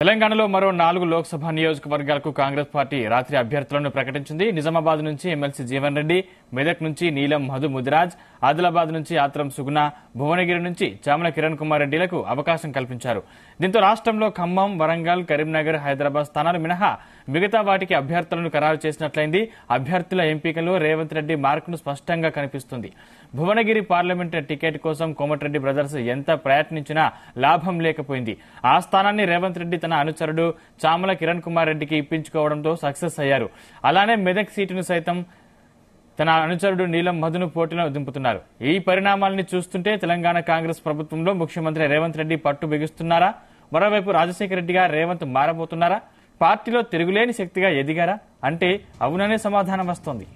తెలంగాణలో మరో 4 లోక్సభ నియోజకవర్గాలకు కాంగ్రెస్ పార్టీ రాత్రి అభ్యర్థులను ప్రకటించింది. నిజామాబాద్ నుంచి ఎమ్మెల్సీ జీవన్ రెడ్డి, మెదక్ నుంచి నీలం మధు ముదిరాజ్, ఆదిలాబాద్ నుంచి ఆత్రం సుగుణ, భువనగిరి నుంచి చామల కిరణ్ కుమార్ రెడ్డిలకు అవకాశం కల్పించారు. దీంతో రాష్ట్రంలో ఖమ్మం, వరంగల్, కరీంనగర్, హైదరాబాద్ స్థానాలు మినహా మిగతా వాటికి అభ్యర్థులను ఖరారు చేసినట్లయింది. అభ్యర్థుల ఎంపికలో రేవంత్ రెడ్డి మార్కును స్పష్టంగా కనిపిస్తుంది. భువనగిరి పార్లమెంట్ టికెట్ కోసం కోమటిరెడ్డి బ్రదర్స్ ఎంత ప్రయత్నించినా లాభం లేకపోయింది. ఆ స్థానాన్ని రేవంత్ రెడ్డి తన అనుచరుడు చామల కిరణ్ కుమార్ రెడ్డికి ఇప్పించుకోవడంతో సక్సెస్ అయ్యారు. అలానే మెదక్ సీటును సైతం తన అనుచరుడు నీలం మధును పోటీలో దింపుతున్నారు. ఈ పరిణామాలని చూస్తుంటే తెలంగాణ కాంగ్రెస్ ప్రభుత్వంలో ముఖ్యమంత్రి రేవంత్ రెడ్డి పట్టు బిగిస్తున్నారా? మరోవైపు రాజశేఖర రెడ్డిగా రేవంత్ మారబోతున్నారా? పార్టీలో తిరుగులేని శక్తిగా ఎదిగారా అంటే అవుననే సమాధానం వస్తోంది.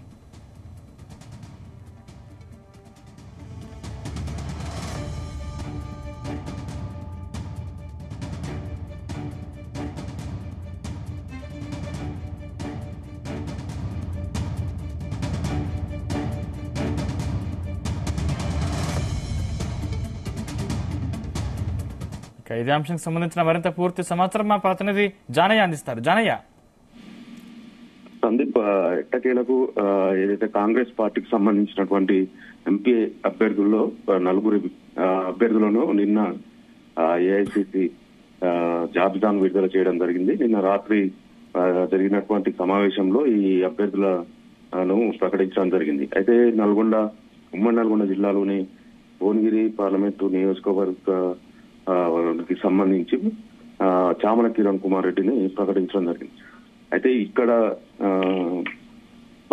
ఇదే అంశానికి సంబంధించిన మరింత పూర్తి సమాచారం మా ప్రతినిధి జానయ్య అందిస్తారు. జానయ్య, సందీప్, ఎట్టకేలకు ఏదైతే కాంగ్రెస్ పార్టీకి సంబంధించినటువంటి ఎంపీ అభ్యర్థుల్లో 4 అభ్యర్థులను నిన్న ఏఐసిసి జాబితాను విడుదల చేయడం జరిగింది. నిన్న రాత్రి జరిగినటువంటి సమావేశంలో ఈ అభ్యర్థులను ప్రకటించడం జరిగింది. అయితే ఉమ్మడి నల్గొండ జిల్లాలోని భువనగిరి పార్లమెంటు నియోజకవర్గానికి సంబంధించి చామల కిరణ్ కుమార్ రెడ్డిని ప్రకటించడం జరిగింది. అయితే ఇక్కడ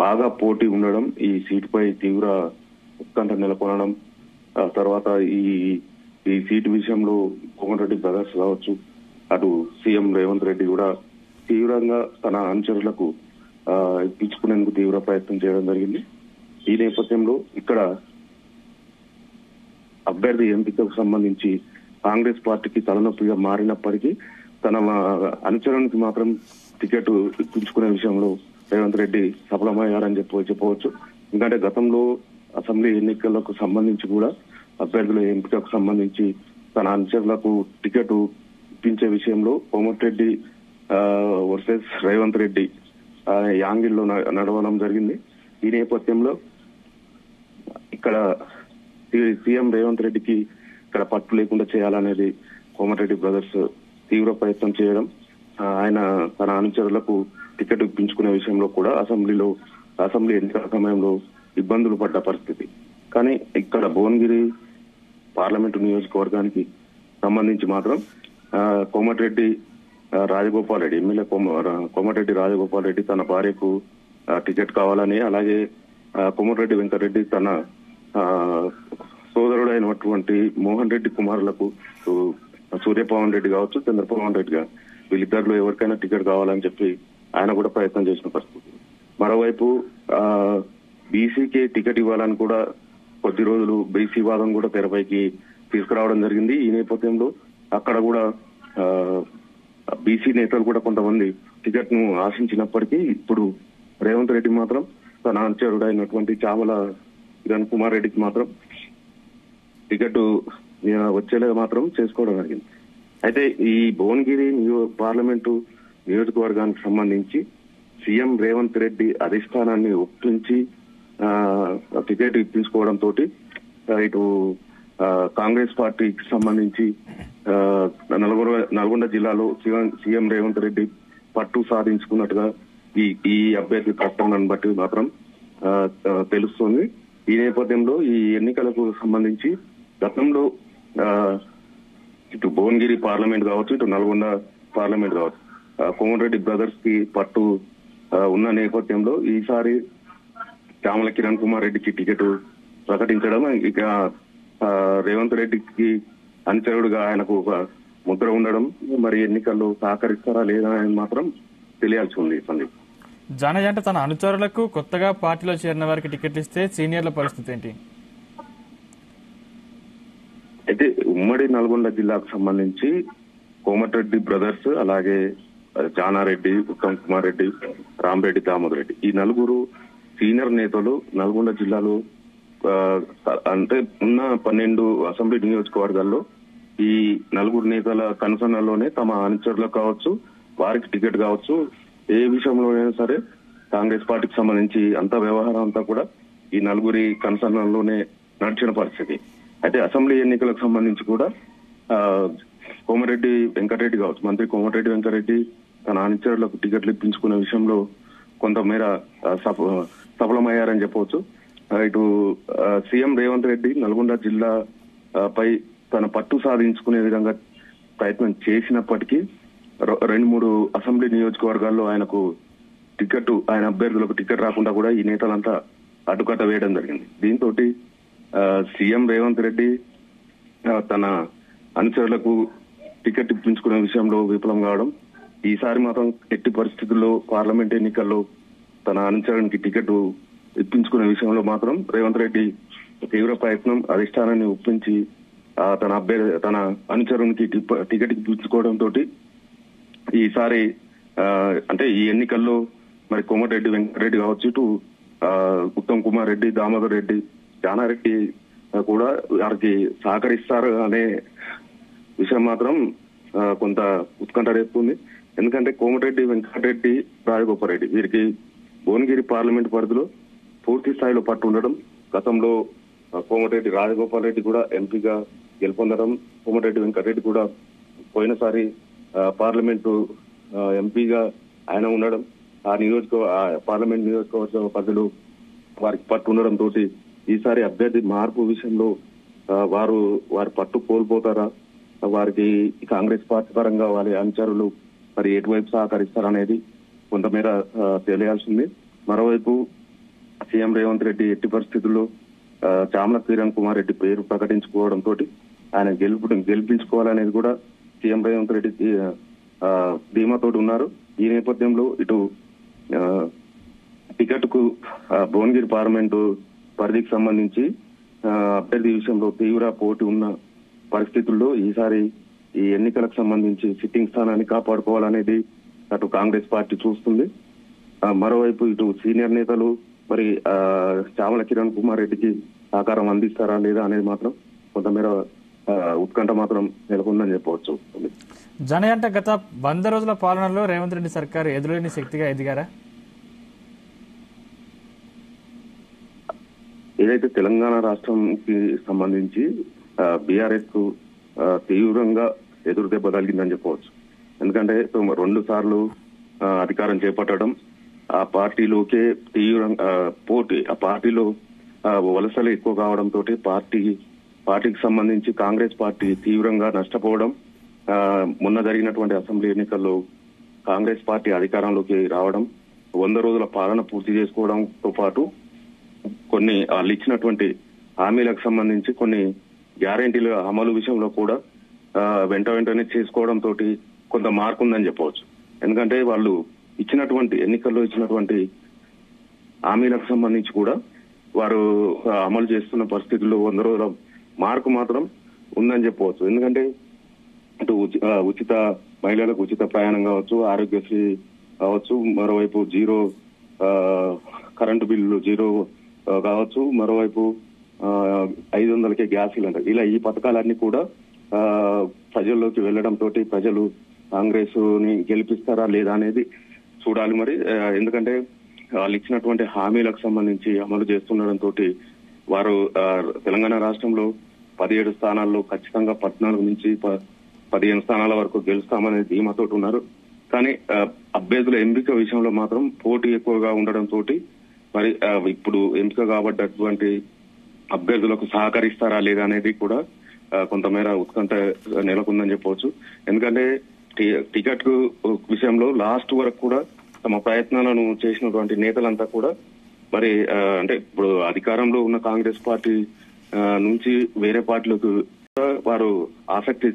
బాగా పోటీ ఉండడం, ఈ సీటుపై తీవ్ర ఉత్కంఠ నెలకొనడం, తర్వాత ఈ సీటు విషయంలో కోమటిరెడ్డి బ్రదర్స్ కావచ్చు, అటు సీఎం రేవంత్ రెడ్డి కూడా తీవ్రంగా తన అనుచరులకు ఇప్పించుకునేందుకు తీవ్ర ప్రయత్నం చేయడం జరిగింది. ఈ నేపథ్యంలో ఇక్కడ అభ్యర్థి ఎంపికకు సంబంధించి కాంగ్రెస్ పార్టీకి తలనొప్పిగా మారినప్పటికీ తన అనుచరునికి మాత్రం టికెట్ ఇప్పించుకునే విషయంలో రేవంత్ రెడ్డి సఫలమయ్యారని చెప్పవచ్చు. ఎందుకంటే గతంలో అసెంబ్లీ ఎన్నికలకు సంబంధించి కూడా అభ్యర్థుల ఎంపికకు సంబంధించి తన అనుచరులకు టికెట్ ఇప్పించే విషయంలో కోమటిరెడ్డి వర్సెస్ రేవంత్ రెడ్డి యాంగిల్లో నడవడం జరిగింది. ఈ నేపథ్యంలో ఇక్కడ సీఎం రేవంత్ రెడ్డికి ఇక్కడ పట్టు లేకుండా చేయాలనేది కోమటిరెడ్డి బ్రదర్స్ తీవ్ర ప్రయత్నం చేయడం, ఆయన తన అనుచరులకు టికెట్ ఇప్పించుకునే విషయంలో కూడా అసెంబ్లీ ఎన్నికల సమయంలో ఇబ్బందులు పడ్డ పరిస్థితి. కానీ ఇక్కడ భువనగిరి పార్లమెంటు నియోజకవర్గానికి సంబంధించి మాత్రం కోమటిరెడ్డి రాజగోపాల్ రెడ్డి, ఎమ్మెల్యే కోమటిరెడ్డి రాజగోపాల్ రెడ్డి తన భార్యకు టికెట్ కావాలని, అలాగే కోమటిరెడ్డి వెంకటరెడ్డి తన సోదరుడైనటువంటి మోహన్ రెడ్డి కుమారులకు సూర్యపవన్ రెడ్డి కావచ్చు, చంద్రపవన్ రెడ్డి వీళ్ళిద్దరిలో ఎవరికైనా టికెట్ కావాలని చెప్పి ఆయన కూడా ప్రయత్నం చేసిన పరిస్థితి. మరోవైపు బీసీకి టికెట్ ఇవ్వాలని కూడా కొద్ది రోజులు బీసీ వాదం కూడా తెరపైకి తీసుకురావడం జరిగింది. ఈ నేపథ్యంలో అక్కడ కూడా బీసీ నేతలు కూడా కొంతమంది టికెట్ ను ఆశించినప్పటికీ ఇప్పుడు రేవంత్ రెడ్డి మాత్రం తన అనుచరుడైనటువంటి చామల కిరణ్ కుమార్ రెడ్డికి మాత్రం టికెట్ వచ్చేలా మాత్రం చేసుకోవడం జరిగింది. అయితే ఈ భువనగిరి పార్లమెంటు నియోజకవర్గానికి సంబంధించి సీఎం రేవంత్ రెడ్డి అధిష్టానాన్ని ఒప్పించి టికెట్ ఇప్పించుకోవడంతో ఇటు కాంగ్రెస్ పార్టీకి సంబంధించి నల్గొండ జిల్లాలో సీఎం రేవంత్ రెడ్డి పట్టు సాధించుకున్నట్టుగా ఈ అభ్యర్థి ప్రకటనను బట్టి మాత్రం తెలుస్తుంది. ఈ నేపథ్యంలో ఈ ఎన్నికలకు సంబంధించి గతంలో ఇటు భువనగిరి పార్లమెంట్ కావచ్చు, ఇటు నల్గొండ పార్లమెంట్ కావచ్చు, కోమటిరెడ్డి బ్రదర్స్ కి పట్టు ఉన్న నేపథ్యంలో ఈసారి చామల కిరణ్ కుమార్ రెడ్డికి టికెట్ ప్రకటించడం, ఇక రేవంత్ రెడ్డికి అనుచరుడుగా ఆయనకు ఒక ముద్ర ఉండడం, మరి ఎన్నికల్లో సహకరిస్తారా లేదా అని మాత్రం తెలియాల్సి ఉంది. సందీప్, జానయ్య, అంటే తన అనుచరులకు కొత్తగా పార్టీలో చేరిన వారికి టికెట్ ఇస్తే సీనియర్ల పరిస్థితి ఏంటి? అయితే ఉమ్మడి నల్గొండ జిల్లాకు సంబంధించి కోమటిరెడ్డి బ్రదర్స్, అలాగే జానారెడ్డి, ఉత్తమ్ కుమార్ రెడ్డి, రామరెడ్డి, దామోదర్ రెడ్డి, ఈ 4 సీనియర్ నేతలు నల్గొండ జిల్లాలో అంటే ఉన్న 12 అసెంబ్లీ నియోజకవర్గాల్లో ఈ నలుగురు నేతల కన్సర్న్లోనే తమ అనుచరులకు కావచ్చు, వారికి టికెట్ కావచ్చు, ఏ విషయంలోనైనా సరే కాంగ్రెస్ పార్టీకి సంబంధించి అంత వ్యవహారం అంతా కూడా ఈ నలుగురి కన్సర్న్లోనే నడిచిన పరిస్థితి. అయితే అసెంబ్లీ ఎన్నికలకు సంబంధించి కూడా కోమటిరెడ్డి వెంకటరెడ్డి కావచ్చు, మంత్రి కోమటిరెడ్డి వెంకటరెడ్డి తన అనుచరులకు టికెట్లు ఇప్పించుకునే విషయంలో కొంతమేర సఫలమయ్యారని చెప్పవచ్చు. ఇటు సీఎం రేవంత్ రెడ్డి నల్గొండ జిల్లా పై తన పట్టు సాధించుకునే విధంగా ప్రయత్నం చేసినప్పటికీ 2-3 అసెంబ్లీ నియోజకవర్గాల్లో ఆయన అభ్యర్థులకు టికెట్ రాకుండా కూడా ఈ నేతలంతా అడ్డుకట్ట వేయడం జరిగింది. దీంతో సీఎం రేవంత్ రెడ్డి తన అనుచరులకు టికెట్ ఇప్పించుకునే విషయంలో విఫలం కావడం, ఈసారి మాత్రం ఎట్టి పరిస్థితుల్లో పార్లమెంట్ ఎన్నికల్లో తన అనుచరునికి టికెట్ ఇప్పించుకునే విషయంలో మాత్రం రేవంత్ రెడ్డి తీవ్ర ప్రయత్నం, అధిష్టానాన్ని ఒప్పించి తన అనుచరునికి టికెట్ ఇప్పించుకోవడంతో ఈసారి అంటే ఈ ఎన్నికల్లో మరి కోమటిరెడ్డి వెంకటరెడ్డి కావచ్చు, ఇటు ఉత్తమ్ కుమార్ రెడ్డి, దామోదర్ రెడ్డి, జానారెడ్డి కూడా వారికి సహకరిస్తారు అనే విషయం మాత్రం కొంత ఉత్కంఠ రేపుతుంది. ఎందుకంటే కోమటిరెడ్డి వెంకటరెడ్డి, రాజగోపాల్ రెడ్డి వీరికి భువనగిరి పార్లమెంట్ పరిధిలో పూర్తి స్థాయిలో పట్టు ఉండడం, గతంలో కోమటిరెడ్డి రాజగోపాల్ రెడ్డి కూడా ఎంపీగా గెలుపొందడం, కోమటిరెడ్డి వెంకటరెడ్డి కూడా పోయినసారి పార్లమెంటు ఎంపీగా ఆయన ఉండడం, పార్లమెంట్ నియోజకవర్గ పరిధిలో వారికి పట్టు ఉండడం తోటి ఈసారి అభ్యర్థి మార్పు విషయంలో వారి పట్టు కోల్పోతారా, వారికి కాంగ్రెస్ పార్టీ పరంగా వారి అనుచరులు మరి ఎటువైపు సహకరిస్తారనేది కొంతమేర తెలియాల్సింది. మరోవైపు సీఎం రేవంత్ రెడ్డి ఎట్టి పరిస్థితుల్లో చామల కిరణ్ కుమార్ రెడ్డి పేరు ప్రకటించుకోవడంతో ఆయన గెలిపించుకోవాలనేది కూడా సీఎం రేవంత్ రెడ్డి ధీమాతోటి ఉన్నారు. ఈ నేపథ్యంలో ఇటు టికెట్ కు భువనగిరి పార్లమెంటు పరిధికి సంబంధించి అభ్యర్థి విషయంలో తీవ్ర పోటీ ఉన్న పరిస్థితుల్లో ఈసారి ఈ ఎన్నికలకు సంబంధించి సిట్టింగ్ స్థానాన్ని కాపాడుకోవాలనేది అటు కాంగ్రెస్ పార్టీ చూస్తుంది. మరోవైపు ఇటు సీనియర్ నేతలు మరి చామల కిరణ్ కుమార్ రెడ్డికి సహకారం అందిస్తారా లేదా అనేది మాత్రం కొంతమేర ఉత్కంఠ మాత్రం నెలకొందని చెప్పవచ్చు. జనయ్య, అంటే గత 100 రోజుల పాలనలో రేవంత్ రెడ్డి సర్కారు ఎదురులేని శక్తిగా ఎదిగారా? ఏదైతే తెలంగాణ రాష్ట్రంకి సంబంధించి బీఆర్ఎస్ కు తీవ్రంగా ఎదురు దెబ్బ కలిగిందని చెప్పవచ్చు. ఎందుకంటే 2 సార్లు అధికారం చేపట్టడం, ఆ పార్టీలోకే తీవ్రంగా పోటీ, ఆ పార్టీలో వలసలు ఎక్కువ కావడంతో పార్టీకి సంబంధించి కాంగ్రెస్ పార్టీ తీవ్రంగా నష్టపోవడం, మొన్న జరిగినటువంటి అసెంబ్లీ ఎన్నికల్లో కాంగ్రెస్ పార్టీ అధికారంలోకి రావడం, 100 రోజుల పాలన పూర్తి చేసుకోవడంతో పాటు కొన్ని వాళ్ళు ఇచ్చినటువంటి హామీలకు సంబంధించి కొన్ని గ్యారెంటీల అమలు విషయంలో కూడా వెంటనే చేసుకోవడంతో కొంత మార్పు ఉందని చెప్పవచ్చు. ఎందుకంటే వాళ్ళు ఎన్నికల్లో ఇచ్చినటువంటి హామీలకు సంబంధించి కూడా వారు అమలు చేస్తున్న పరిస్థితుల్లో 100 రోజుల మార్కు మాత్రం ఉందని చెప్పవచ్చు. ఎందుకంటే అటు ఉచిత మహిళలకు ఉచిత ప్రయాణం కావచ్చు, ఆరోగ్యశ్రీ కావచ్చు, మరోవైపు జీరో కరెంటు బిల్లు జీరో కావచ్చు, మరోవైపు 500కే గ్యాస్ సిలిండర్, ఇలా ఈ పథకాలన్నీ కూడా ప్రజల్లోకి వెళ్లడంతో ప్రజలు కాంగ్రెస్ ని గెలిపిస్తారా లేదా అనేది చూడాలి. మరి ఎందుకంటే వాళ్ళు ఇచ్చినటువంటి హామీలకు సంబంధించి అమలు చేస్తుండడంతో వారు తెలంగాణ రాష్ట్రంలో 17 స్థానాల్లో ఖచ్చితంగా 14 నుంచి 15 స్థానాల వరకు గెలుస్తామనే ధీమాతో ఉన్నారు. కానీ అభ్యర్థుల ఎంపిక విషయంలో మాత్రం పోటీ ఎక్కువగా ఉండడంతో మరి ఇప్పుడు ఎంపిక కాబడ్డటువంటి అభ్యర్థులకు సహకరిస్తారా లేదా అనేది కూడా కొంతమేర ఉత్కంఠ నెలకొందని చెప్పవచ్చు. ఎందుకంటే టికెట్ విషయంలో లాస్ట్ వరకు కూడా తమ ప్రయత్నాలను చేసినటువంటి నేతలంతా కూడా మరి అంటే ఇప్పుడు అధికారంలో ఉన్న కాంగ్రెస్ పార్టీ నుంచి వేరే పార్టీలకు వారు ఆసక్తి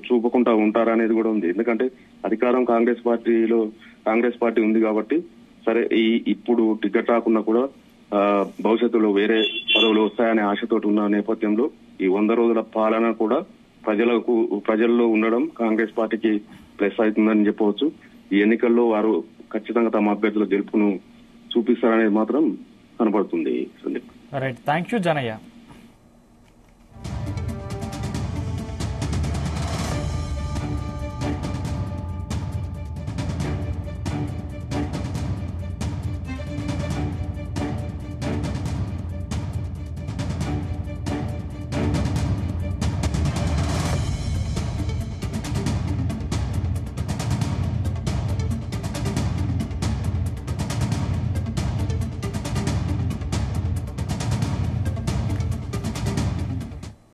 చూపకుండా ఉంటారా అనేది కూడా ఉంది. ఎందుకంటే అధికారం కాంగ్రెస్ పార్టీ ఉంది కాబట్టి సరే ఇప్పుడు టికెట్ రాకున్నా కూడా భవిష్యత్తులో వేరే పదవులు వస్తాయనే ఆశతోటి ఉన్న నేపథ్యంలో ఈ 100 రోజుల పాలన కూడా ప్రజల్లో ఉండడం కాంగ్రెస్ పార్టీకి ప్లస్ అవుతుందని చెప్పవచ్చు. ఈ ఎన్నికల్లో వారు ఖచ్చితంగా తమ అభ్యర్థుల గెలుపును చూపిస్తారనేది మాత్రం కనపడుతుంది. Right, thank you Janaiah.